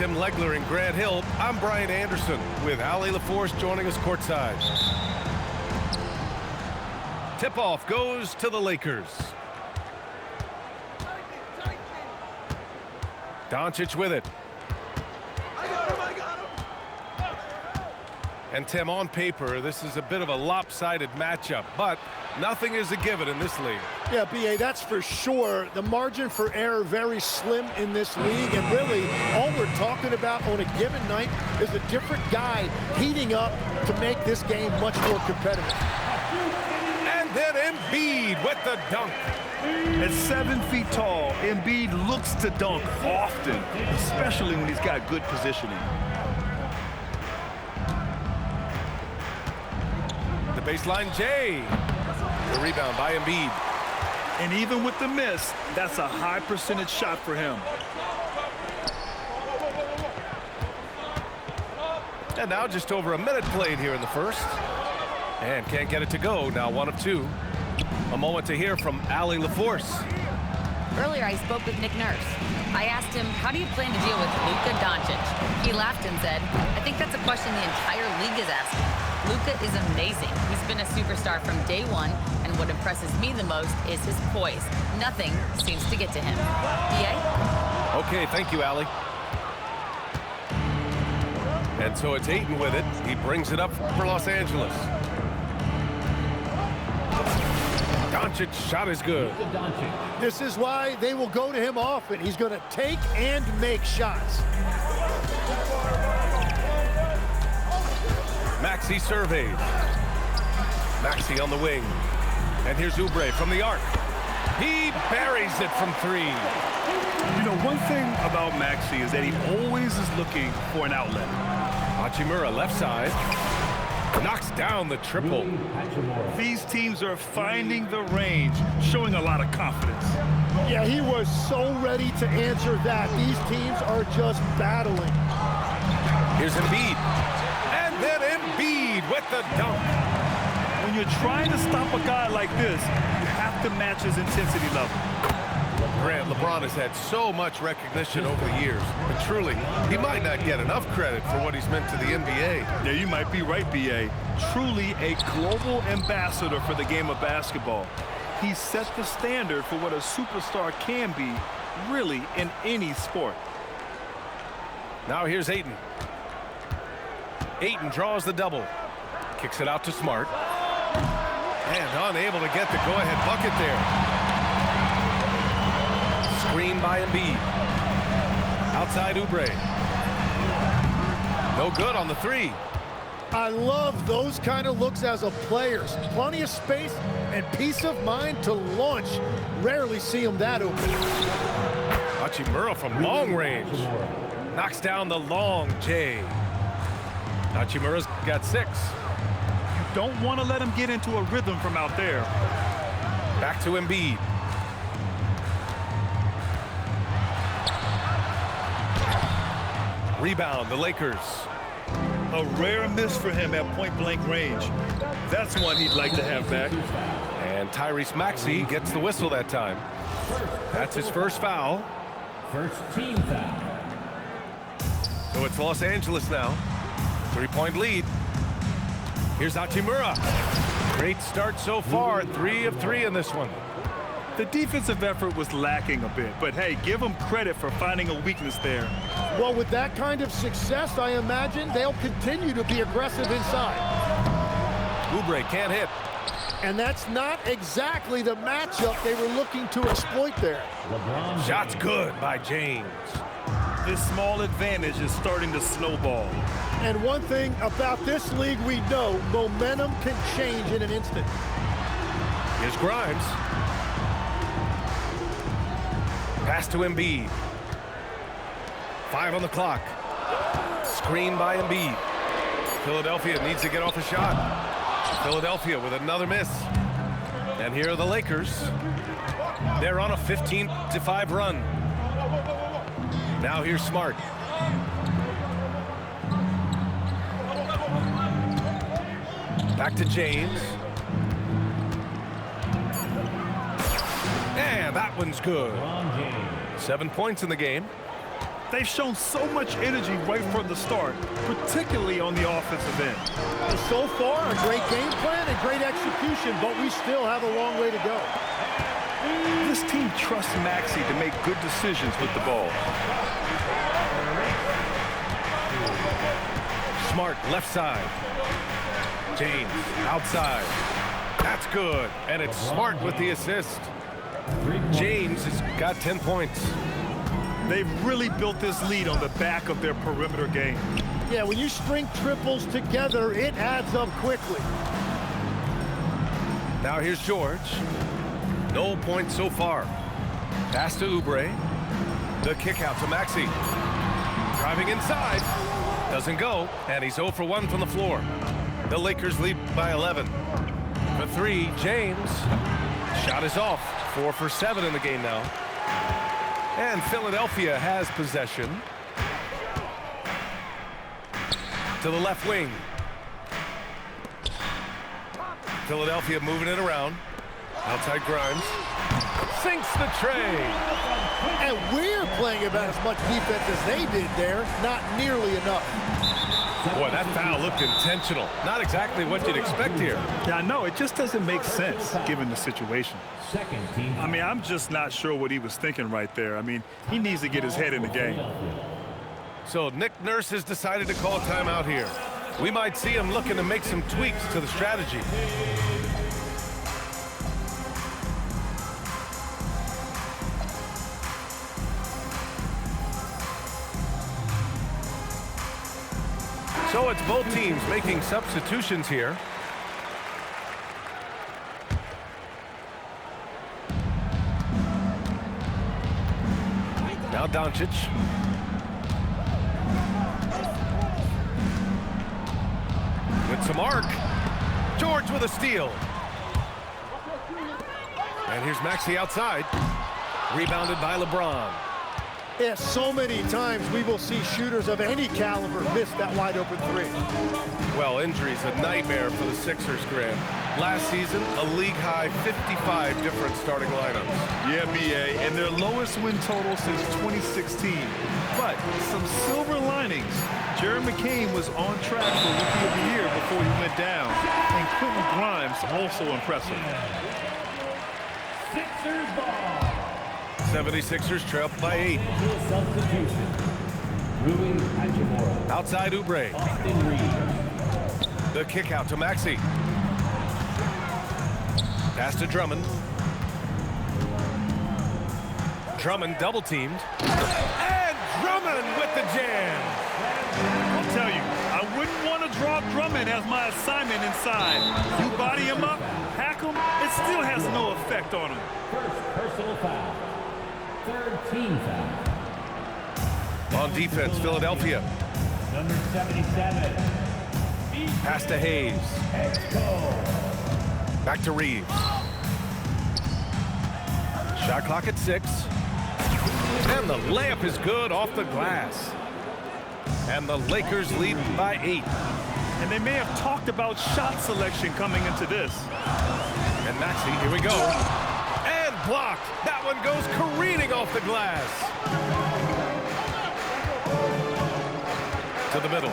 Tim Legler in Grant Hill. I'm Brian Anderson with Allie LaForce joining us courtside. Tip-off goes to the Lakers. Doncic with it. And Tim, on paper, this is a bit of a lopsided matchup, but nothing is a given in this league. Yeah, B.A., that's for sure. The margin for error very slim in this league, and really all we're talking about on a given night is a different guy heating up to make this game much more competitive. And then Embiid with the dunk. At 7 feet tall, Embiid looks to dunk often, especially when he's got good positioning. The baseline J. The rebound by Embiid. And even with the miss, that's a high percentage shot for him. And now just over a minute played here in the first. And can't get it to go. Now 1 of 2. A moment to hear from Allie LaForce. Earlier, I spoke with Nick Nurse. I asked him, how do you plan to deal with Luka Doncic? He laughed and said, I think that's a question the entire league is asking. Luka is amazing. He's been a superstar from day one, and what impresses me the most is his poise. Nothing seems to get to him. B.A.? Okay, thank you, Allie. And so it's Ayton with it. He brings it up for Los Angeles. Doncic shot is good. This is why they will go to him often. He's going to take and make shots. Maxey surveys. Maxey on the wing. And here's Oubre from the arc. He buries it from 3. You know, one thing about Maxey is that he always is looking for an outlet. Hachimura left side. Knocks down the triple. These teams are finding the range, showing a lot of confidence. Yeah, he was so ready to answer that. These teams are just battling. Here's Embiid. And then Embiid with the dunk. When you're trying to stop a guy like this, you have to match his intensity level. Grant, LeBron has had so much recognition over the years, but truly, he might not get enough credit for what he's meant to the NBA. Yeah, you might be right, B.A. Truly a global ambassador for the game of basketball. He set the standard for what a superstar can be, really, in any sport. Now here's Ayton. Ayton draws the double. Kicks it out to Smart. And unable to get the go-ahead bucket there. Screen by Embiid. Outside Oubre. No good on the 3. I love those kind of looks as a player. Plenty of space and peace of mind to launch. Rarely see him that open. Hachimura from long range. Knocks down the long J. Hachimura's got 6. You don't want to let him get into a rhythm from out there. Back to Embiid. Rebound, the Lakers. A rare miss for him at point-blank range. That's one he'd like to have back. And Tyrese Maxey gets the whistle that time. That's his first foul. First team foul. So it's Los Angeles now. 3-point lead. Here's Hachimura. Great start so far. 3 of 3 in this one. The defensive effort was lacking a bit, but hey, give them credit for finding a weakness there. Well, with that kind of success, I imagine they'll continue to be aggressive inside. Oubre can't hit. And that's not exactly the matchup they were looking to exploit there. Shot's good by James. This small advantage is starting to snowball. And one thing about this league we know, momentum can change in an instant. Here's Grimes. Pass to Embiid. 5 on the clock. Screen by Embiid. Philadelphia needs to get off a shot. Philadelphia with another miss. And here are the Lakers. They're on a 15-5 run. Now here's Smart. Back to James. And that one's good. 7 points in the game. They've shown so much energy right from the start, particularly on the offensive end. And so far, a great game plan and great execution, but we still have a long way to go. This team trusts Maxey to make good decisions with the ball. Smart left side. James outside. That's good. And it's Smart with the assist. James has got 10 points. They've really built this lead on the back of their perimeter game. Yeah, when you string triples together, it adds up quickly. Now here's George. No points so far. Pass to Oubre. The kick out to Maxey. Driving inside. Doesn't go. And he's 0 for 1 from the floor. The Lakers lead by 11. For 3, James. Shot is off. 4 for 7 in the game now. And Philadelphia has possession. To the left wing. Philadelphia moving it around. Outside Grimes. Sinks the tray. And we're playing about as much defense as they did there. Not nearly enough. Boy, that foul looked intentional. Not exactly what you'd expect here. Yeah, I know. It just doesn't make sense given the situation. Second team. I mean, I'm just not sure what he was thinking right there. I mean, he needs to get his head in the game. So Nick Nurse has decided to call a timeout here. We might see him looking to make some tweaks to the strategy. So it's both teams making substitutions here. Now Doncic. With some arc. George with a steal. And here's Maxey outside. Rebounded by LeBron. Yeah, so many times we will see shooters of any caliber miss that wide open three. Well, injuries a nightmare for the Sixers, Grant. Last season, a league-high 55 different starting lineups. Yeah, BA, and their lowest win total since 2016. But some silver linings. Jared McCain was on track for Rookie of the Year before he went down. And Quentin Grimes also impressive. Sixers ball. 76ers trail by 8. Substitution. Rui Hachimura. Outside Oubre. Austin Reeves. The kick out to Maxey. Pass to Drummond. Drummond double teamed. And Drummond with the jam. I'll tell you, I wouldn't want to draw Drummond as my assignment inside. You body him up, hack him, it still has no effect on him. First personal foul. Third team foul. On defense, Philadelphia. Number 77. Pass to Hayes. Let's go. Back to Reeves. Shot clock at 6. And the layup is good off the glass. And the Lakers lead by 8. And they may have talked about shot selection coming into this. And Maxey, here we go. And blocked. That one goes careening off the glass. To the middle.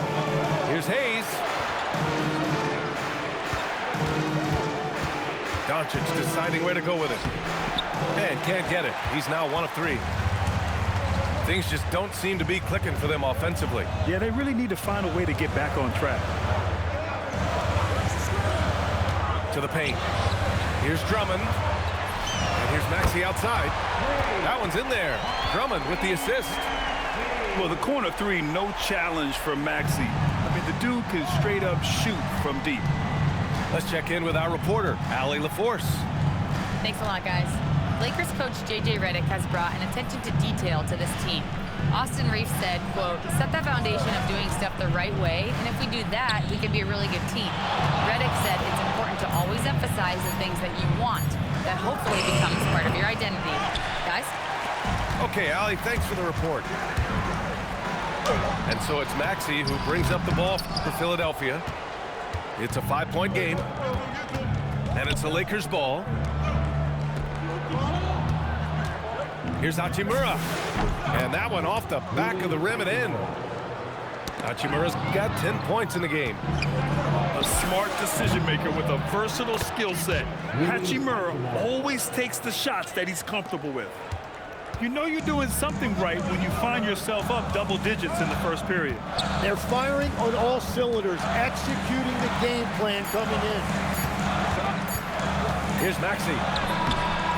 Here's Hayes. Doncic deciding where to go with it. And can't get it. He's now 1 of 3. Things just don't seem to be clicking for them offensively. Yeah, they really need to find a way to get back on track. To the paint. Here's Drummond. And here's Maxey outside. That one's in there. Drummond with the assist. Well, the corner 3, no challenge for Maxey. I mean, the dude can straight up shoot from deep. Let's check in with our reporter, Allie LaForce. Thanks a lot, guys. Lakers coach J.J. Redick has brought an attention to detail to this team. Austin Reeves said, quote, set the foundation of doing stuff the right way, and if we do that, we can be a really good team. Redick said it's important to always emphasize the things that you want. That hopefully becomes part of your identity. Guys? Okay, Allie, thanks for the report. And so it's Maxey who brings up the ball for Philadelphia. It's a 5-point game. And it's the Lakers' ball. Here's Hachimura. And that one off the back of the rim and in. Hachimura's got 10 points in the game. A smart decision maker with a versatile skill set. Hachimura always takes the shots that he's comfortable with. You know you're doing something right when you find yourself up double digits in the first period. They're firing on all cylinders, executing the game plan coming in. Here's Maxey.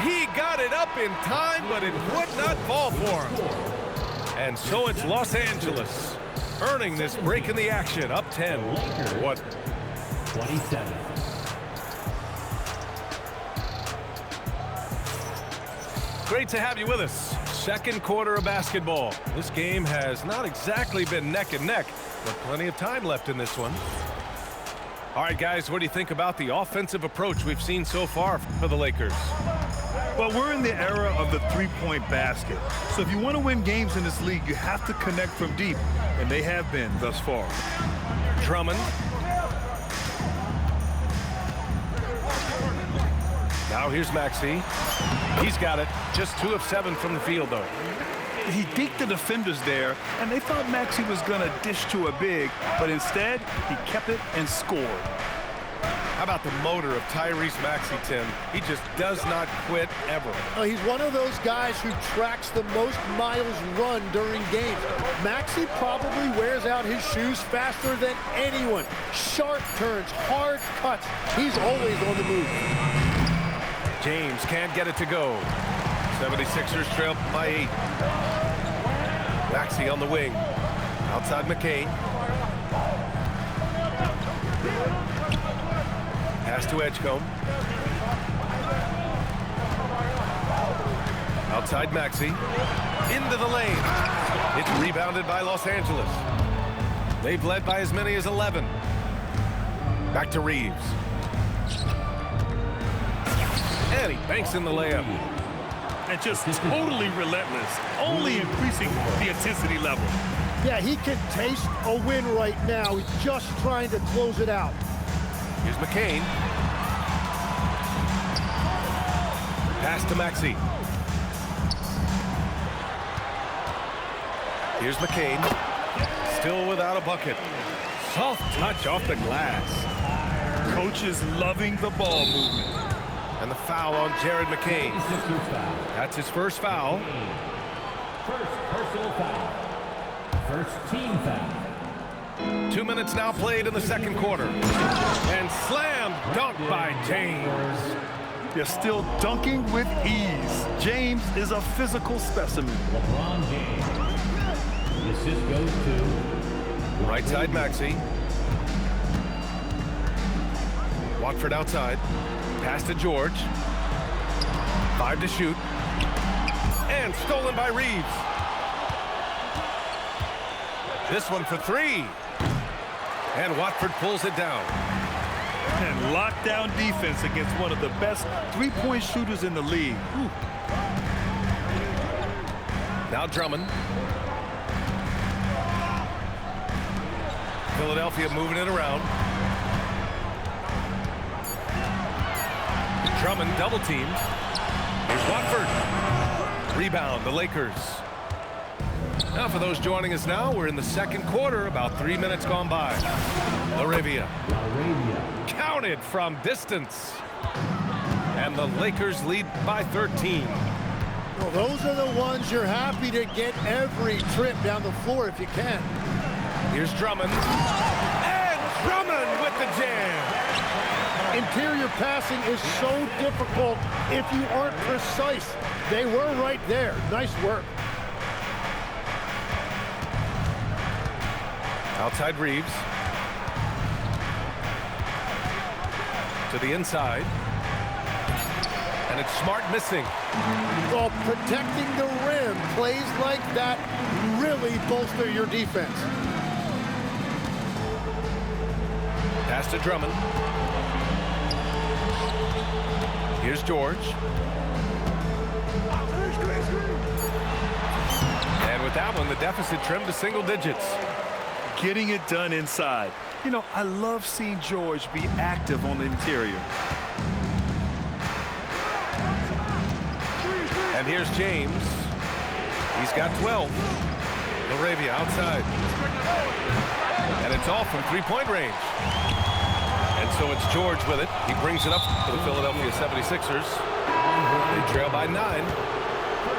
He got it up in time, but it would not fall for him. And so it's Los Angeles earning this break in the action, up 10. What? 27. Great to have you with us. Second quarter of basketball. This game has not exactly been neck and neck, but plenty of time left in this one. All right, guys, what do you think about the offensive approach we've seen so far for the Lakers? Well, we're in the era of the three-point basket. So if you want to win games in this league, you have to connect from deep, and they have been thus far. Drummond. Now here's Maxey. He's got it. Just 2 of 7 from the field, though. He deked the defenders there, and they thought Maxey was going to dish to a big, but instead, he kept it and scored. How about the motor of Tyrese Maxey, Tim? He just does not quit ever. He's one of those guys who tracks the most miles run during games. Maxey probably wears out his shoes faster than anyone. Sharp turns, hard cuts. He's always on the move. James can't get it to go. 76ers trail by 8. Maxey on the wing. Outside McCain. Pass to Edgecombe. Outside Maxey. Into the lane. It's rebounded by Los Angeles. They've led by as many as 11. Back to Reeves. And he banks in the layup. And just totally relentless, only increasing the intensity level. Yeah, he can taste a win right now. He's just trying to close it out. Here's McCain. Pass to Maxey. Here's McCain. Still without a bucket. Soft touch off the glass. Coach is loving the ball movement. And the foul on Jared McCain. That's his first foul. First personal foul. First team foul. 2 minutes now played in the second quarter. And slam dunk by James. They're still dunking with ease. James is a physical specimen. LeBron James. The assist goes to... Right side Maxey. Watford outside. Pass to George. 5 to shoot. And stolen by Reeves. This one for 3. And Watford pulls it down. And lockdown defense against one of the best three-point shooters in the league. Whew. Now Drummond. Philadelphia moving it around. Drummond double teamed. Here's Watford. Rebound, the Lakers. Now for those joining us now, we're in the second quarter, about 3 minutes gone by. LaRavia. Counted from distance. And the Lakers lead by 13. Well, those are the ones you're happy to get every trip down the floor if you can. Here's Drummond. And Drummond with the jam. Interior passing is so difficult if you aren't precise. They were right there. Nice work. Outside Reeves. To the inside. And it's Smart missing. Well, protecting the rim, plays like that really bolster your defense. Pass to Drummond. Here's George. And with that one, the deficit trimmed to single digits. Getting it done inside. You know, I love seeing George be active on the interior. And here's James. He's got 12. LaRavia outside. And it's off from three-point range. And so it's George with it. He brings it up for the Philadelphia 76ers. They trail by 9.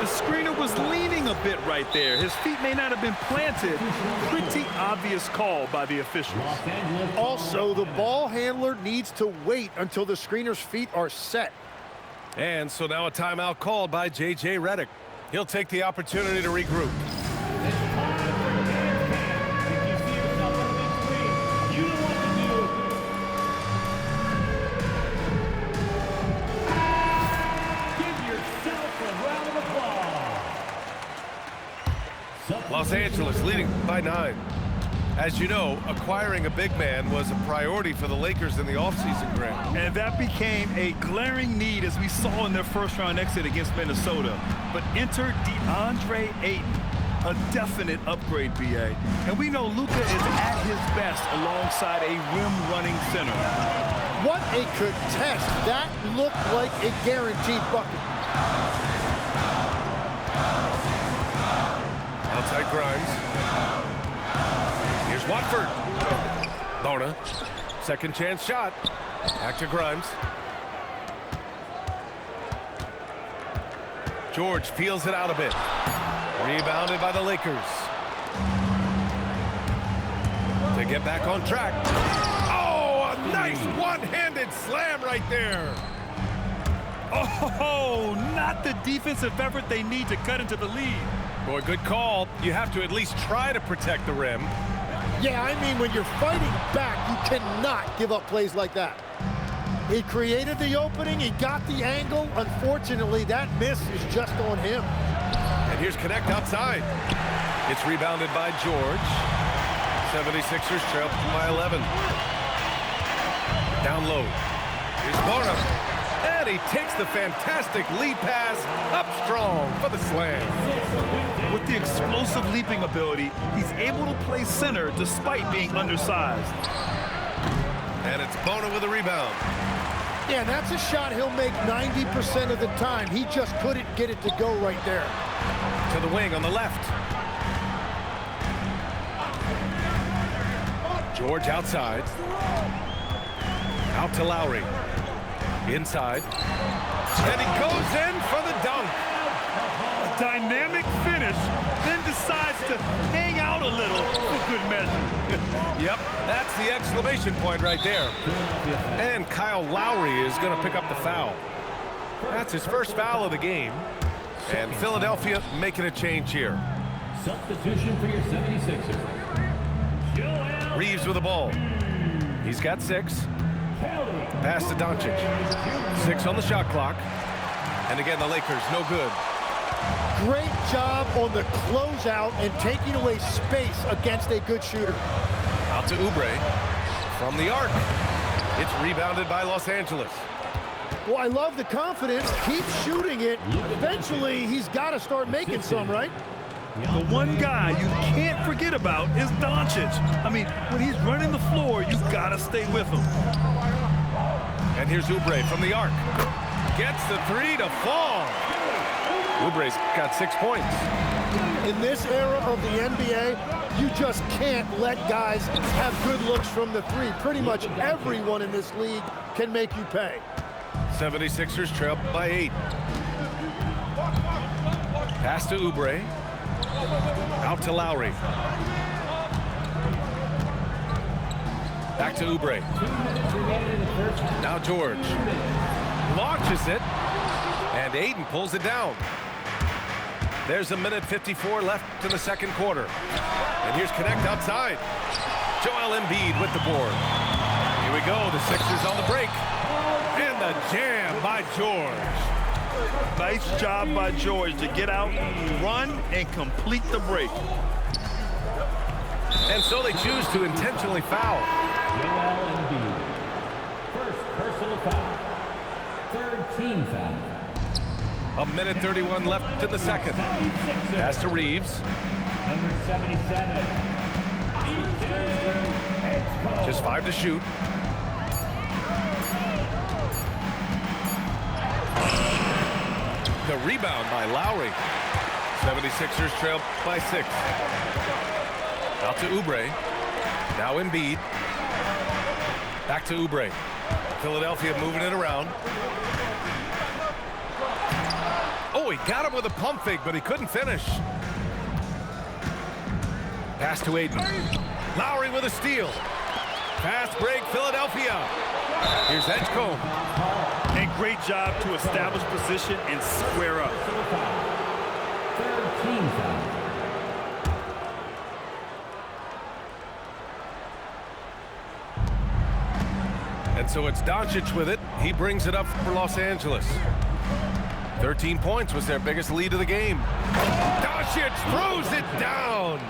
The screener was leaning a bit right there. His feet may not have been planted. Pretty obvious call by the officials. Also, the ball handler needs to wait until the screener's feet are set. And so now a timeout called by J.J. Redick. He'll take the opportunity to regroup. Los Angeles leading by 9. As you know, acquiring a big man was a priority for the Lakers in the offseason, Grant. And that became a glaring need as we saw in their first-round exit against Minnesota. But enter DeAndre Ayton, a definite upgrade, B.A. And we know Luka is at his best alongside a rim-running center. What a contest. That looked like a guaranteed bucket. Outside Grimes. Here's Watford. Bona. Second chance shot. Back to Grimes. George feels it out a bit. Rebounded by the Lakers. To get back on track. Oh, a nice one-handed slam right there. Oh, not the defensive effort they need to cut into the lead. Boy, good call. You have to at least try to protect the rim. Yeah, I mean, when you're fighting back, you cannot give up plays like that. He created the opening. He got the angle. Unfortunately, that miss is just on him. And here's Connect outside. It's rebounded by George. 76ers trail by 11. Down low. Here's Bona. And he takes the fantastic lead pass up strong for the slam. With the explosive leaping ability, he's able to play center despite being undersized. And it's Bona with a rebound. Yeah, that's a shot he'll make 90% of the time. He just couldn't get it to go right there. To the wing on the left. George outside. Out to Lowry. Inside. And he goes in for the dunk. A dynamic finish, then decides to hang out a little for good measure. Yep, that's the exclamation point right there. And Kyle Lowry is going to pick up the foul. That's his first foul of the game. And Philadelphia making a change here. Substitution for your 76ers. Reeves with the ball. He's got 6. Pass to Doncic. 6 on the shot clock. And again, the Lakers, no good. Great job on the closeout and taking away space against a good shooter. Out to Oubre. From the arc. It's rebounded by Los Angeles. Well, I love the confidence. Keep shooting it. Eventually, he's got to start making some, right? The one guy you can't forget about is Doncic. I mean, when he's running the floor, you've got to stay with him. And here's Oubre from the arc. Gets the 3 to fall. Oubre's got 6 points. In this era of the NBA, you just can't let guys have good looks from the 3. Pretty much everyone in this league can make you pay. 76ers trail by 8. Pass to Oubre. Out to Lowry. Back to Oubre. Now George. Launches it. And Ayton pulls it down. There's a minute 54 left in the second quarter. And here's Connect outside. Joel Embiid with the board. Here we go. The Sixers on the break. And the jam by George. Nice job by George to get out, run, and complete the break. And so they choose to intentionally foul. Joel Embiid. First personal foul. Third team foul. A minute 31 left in the second. Pass to Reeves. Number 77. Just 5 to shoot. The rebound by Lowry. 76ers trail by 6. Out to Oubre. Now Embiid. Back to Oubre. Philadelphia moving it around. Oh, he got him with a pump fake, but he couldn't finish. Pass to Ayton. Lowry with a steal. Fast break, Philadelphia. Here's Edgecombe. And great job to establish position and square up. Third team foul. And so it's Doncic with it. He brings it up for Los Angeles. 13 points was their biggest lead of the game. Doncic throws it down.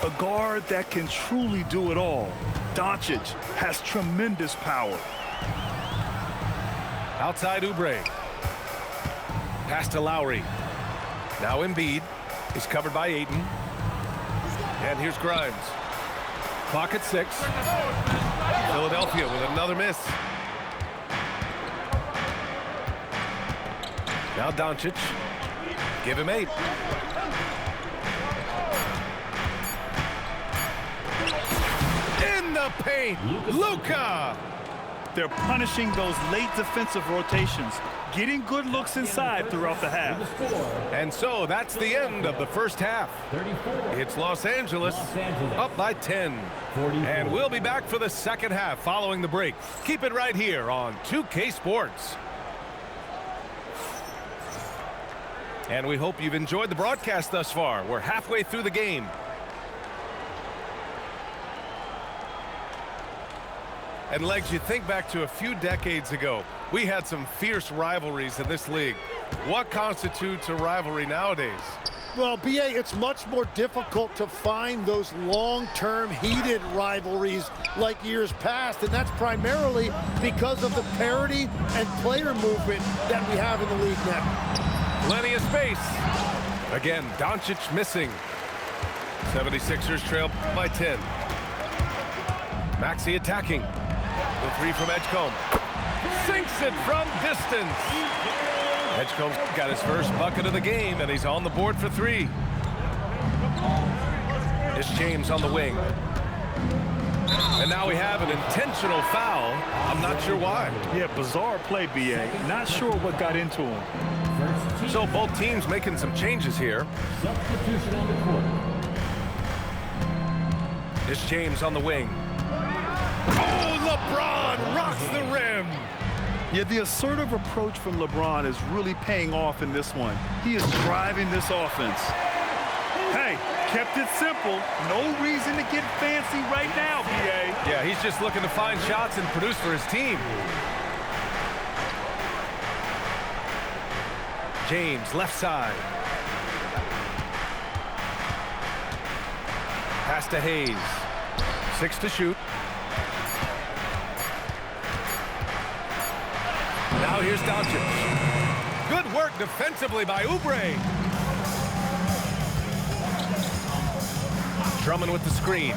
A guard that can truly do it all. Doncic has tremendous power. Outside Oubre. Pass to Lowry. Now Embiid is covered by Ayton. And here's Grimes. Clock at 6. Philadelphia with another miss. Now Doncic. Give him 8. In the paint, Luka. They're punishing those late defensive rotations, getting good looks inside throughout the half. And so that's the end of the first half. 34. It's Los Angeles up by 10. 44. And we'll be back for the second half following the break. Keep it right here on 2K Sports. And we hope you've enjoyed the broadcast thus far. We're halfway through the game. And Legs, you think back to a few decades ago, we had some fierce rivalries in this league. What constitutes a rivalry nowadays? Well, B.A., it's much more difficult to find those long-term heated rivalries like years past, and that's primarily because of the parity and player movement that we have in the league now. Plenty of space. Again, Doncic missing. 76ers trail by 10. Maxey attacking. The 3 from Edgecombe. Sinks it from distance. Edgecombe's got his first bucket of the game, and he's on the board for 3. It's James on the wing. And now we have an intentional foul. I'm not sure why. Yeah, bizarre play, B.A. Not sure what got into him. So both teams making some changes here. Substitution on the court. It's James on the wing. Oh, LeBron rocks the rim. Yeah, the assertive approach from LeBron is really paying off in this one. He is driving this offense. Hey, kept it simple. No reason to get fancy right now, B.A. Yeah, he's just looking to find shots and produce for his team. James, left side. Pass to Hayes. 6 to shoot. Now here's Doncic. Good work defensively by Oubre. Drummond with the screen.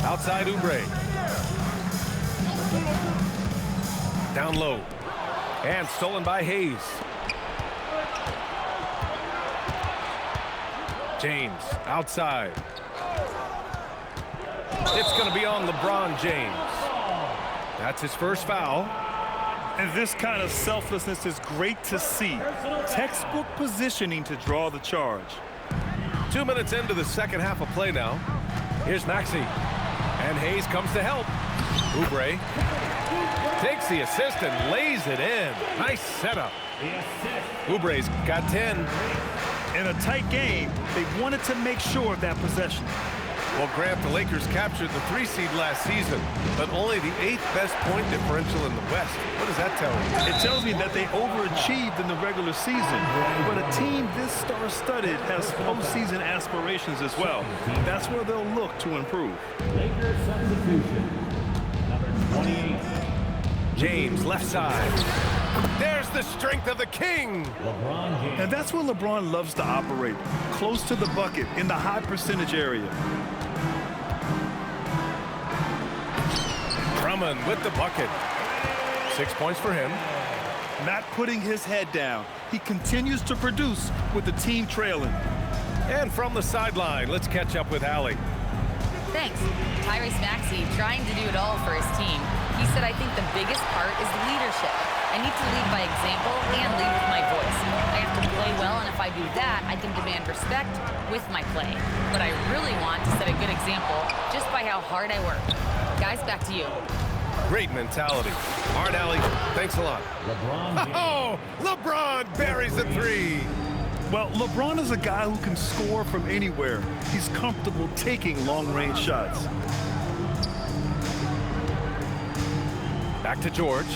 Outside Oubre. Down low. And stolen by Hayes. James outside. It's going to be on LeBron James. That's his first foul. And this kind of selflessness is great to see. Textbook positioning to draw the charge. 2 minutes into the second half of play now. Here's Maxey. And Hayes comes to help. Oubre takes the assist and lays it in. Nice setup. Oubre's got 10. In a tight game, they wanted to make sure of that possession. Well, Grant, the Lakers captured the 3 seed last season, but only the 8th best point differential in the West. What does that tell you? It tells me that they overachieved in the regular season, but a team this star-studded has postseason aspirations as well. That's where they'll look to improve. Lakers substitution. Number 28. James, left side. There's the strength of the king. LeBron James. And that's where LeBron loves to operate, close to the bucket in the high percentage area. Drummond with the bucket. 6 points for him. Not putting his head down. He continues to produce with the team trailing. And from the sideline, let's catch up with Allie. Thanks. Tyrese Maxey trying to do it all for his team. He said, I think the biggest part is leadership. I need to lead by example and lead with my voice. I have to play well, and if I do that, I can demand respect with my play. But I really want to set a good example just by how hard I work. Guys, back to you. Great mentality. All right, Allie, thanks a lot. Oh, LeBron buries the three. Well, LeBron is a guy who can score from anywhere. He's comfortable taking long-range shots. Back to George.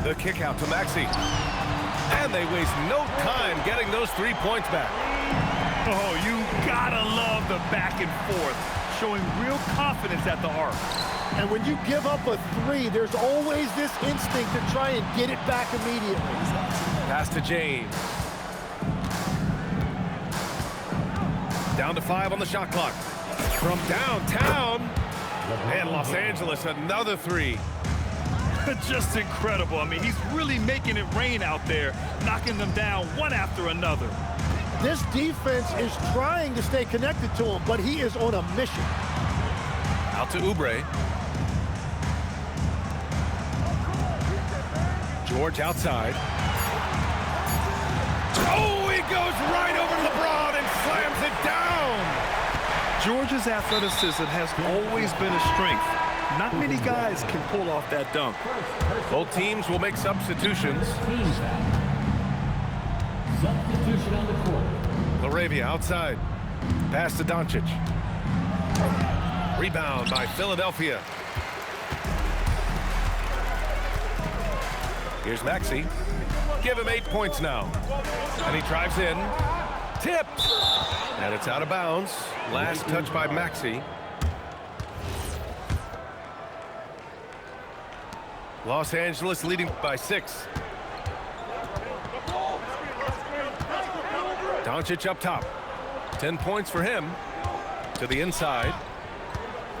The kick out to Maxey. And they waste no time getting those 3 points back. Oh, you gotta love the back and forth, showing real confidence at the arc. And when you give up a three, there's always this instinct to try and get it back immediately. Pass to James. Down to 5 on the shot clock. From downtown. And Los Angeles, another three. Just incredible. I mean, he's really making it rain out there, knocking them down one after another. This defense is trying to stay connected to him, but he is on a mission. Out to Oubre. George outside. Oh, he goes right over LeBron and slams it down. George's athleticism has always been a strength. Not many guys can pull off that dunk. Both teams will make substitutions. Team foul. Substitution on the court. LaRavia outside. Pass to Doncic. Rebound by Philadelphia. Here's Maxey. Give him 8 points now. And he drives in. Tipped. And it's out of bounds. Last touch by Maxey. Los Angeles leading by 6. Doncic up top. 10 points for him. To the inside.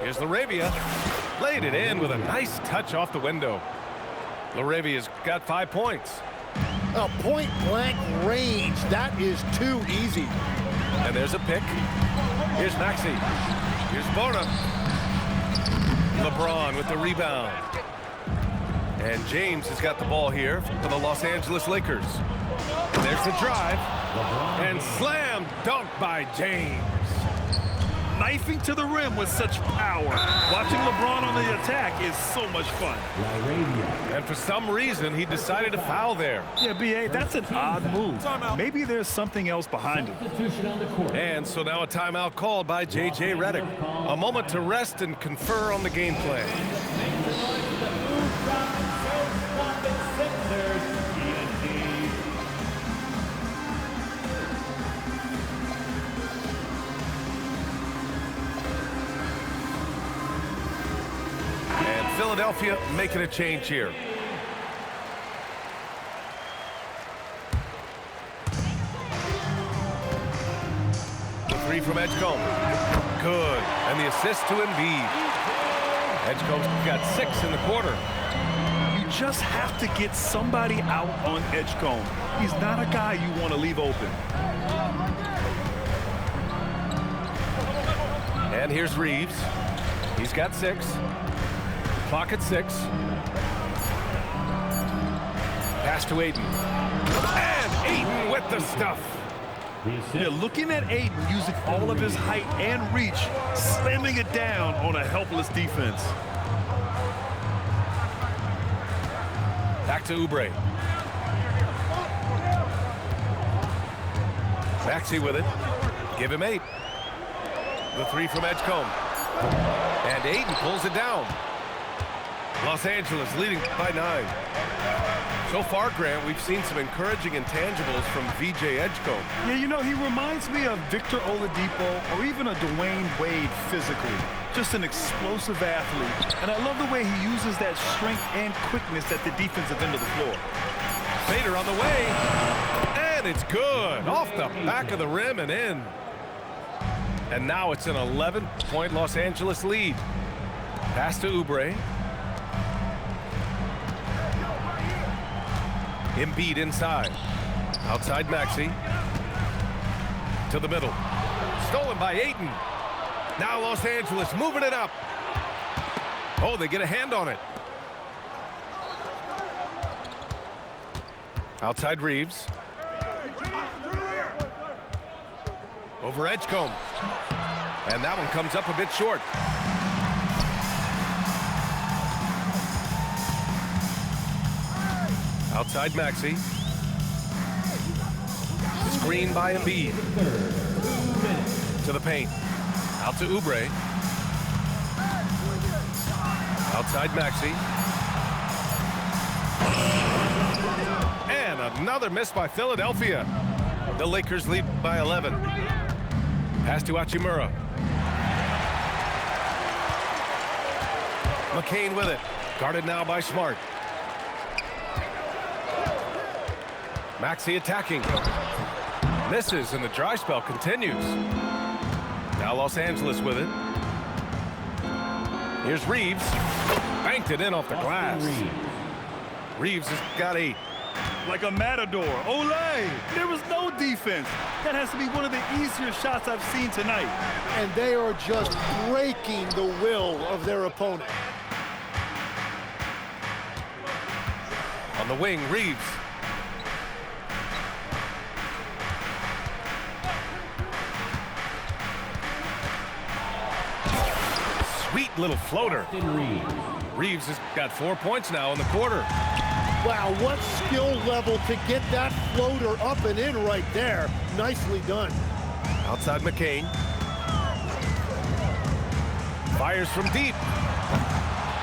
Here's LaRavia. Laid it in with a nice touch off the window. LaRavia's got 5 points. A point-blank range. That is too easy. And there's a pick. Here's Maxey. Here's Bona. LeBron with the rebound. And James has got the ball here for the Los Angeles Lakers. There's the drive. And slam dunk by James. Knifing to the rim with such power. Watching LeBron on the attack is so much fun. And for some reason, he decided to foul there. Yeah, B.A., that's an odd move. Maybe there's something else behind it. Substitution on the court. And so now a timeout called by J.J. Redick. A moment to rest and confer on the game plan. Philadelphia making a change here. The three from Edgecombe. Good. And the assist to Embiid. Edgecombe's got 6 in the quarter. You just have to get somebody out on Edgecombe. He's not a guy you want to leave open. And here's Reeves. He's got 6. Clock at 6. Pass to Ayton. And Ayton with the stuff. Yeah, looking at Ayton using all of his height and reach, slamming it down on a helpless defense. Back to Oubre. Maxey with it. Give him 8. The 3 from Edgecombe. And Ayton pulls it down. Los Angeles leading by 9. So far, Grant, we've seen some encouraging intangibles from VJ Edgecombe. Yeah, you know, he reminds me of Victor Oladipo or even a Dwayne Wade physically. Just an explosive athlete. And I love the way he uses that strength and quickness at the defensive end of the floor. Fader on the way. And it's good. Off the back of the rim and in. And now it's an 11-point Los Angeles lead. Pass to Oubre. Embiid inside. Outside Maxey. To the middle. Stolen by Ayton. Now Los Angeles moving it up. Oh, they get a hand on it. Outside Reeves. Over Edgecombe. And that one comes up a bit short. Outside Maxey. Screen by Embiid. To the paint. Out to Oubre. Outside Maxey. And another miss by Philadelphia. The Lakers lead by 11. Pass to Hachimura. McCain with it. Guarded now by Smart. Maxey attacking. Misses, and the dry spell continues. Now Los Angeles with it. Here's Reeves. Banked it in off the glass. Reeves has got 8. Like a matador. Olay! There was no defense. That has to be one of the easier shots I've seen tonight. And they are just breaking the will of their opponent. On the wing, Reeves. Sweet little floater. Reeves has got 4 points now in the quarter. Wow, what skill level to get that floater up and in right there. Nicely done. Outside McCain. Fires from deep.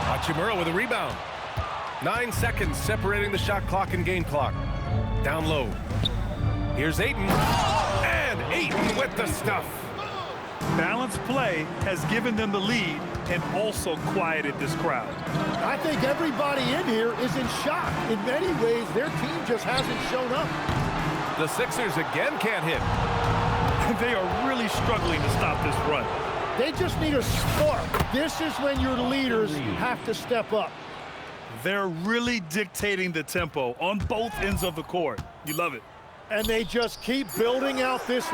Hachimura with a rebound. 9 seconds separating the shot clock and game clock. Down low. Here's Ayton. And Ayton with the stuff. Balanced play has given them the lead and also quieted this crowd. I think everybody in here is in shock. In many ways, their team just hasn't shown up. The Sixers again can't hit. They are really struggling to stop this run. They just need a spark. This is when your leaders have to step up. They're really dictating the tempo on both ends of the court. You love it. And they just keep building out this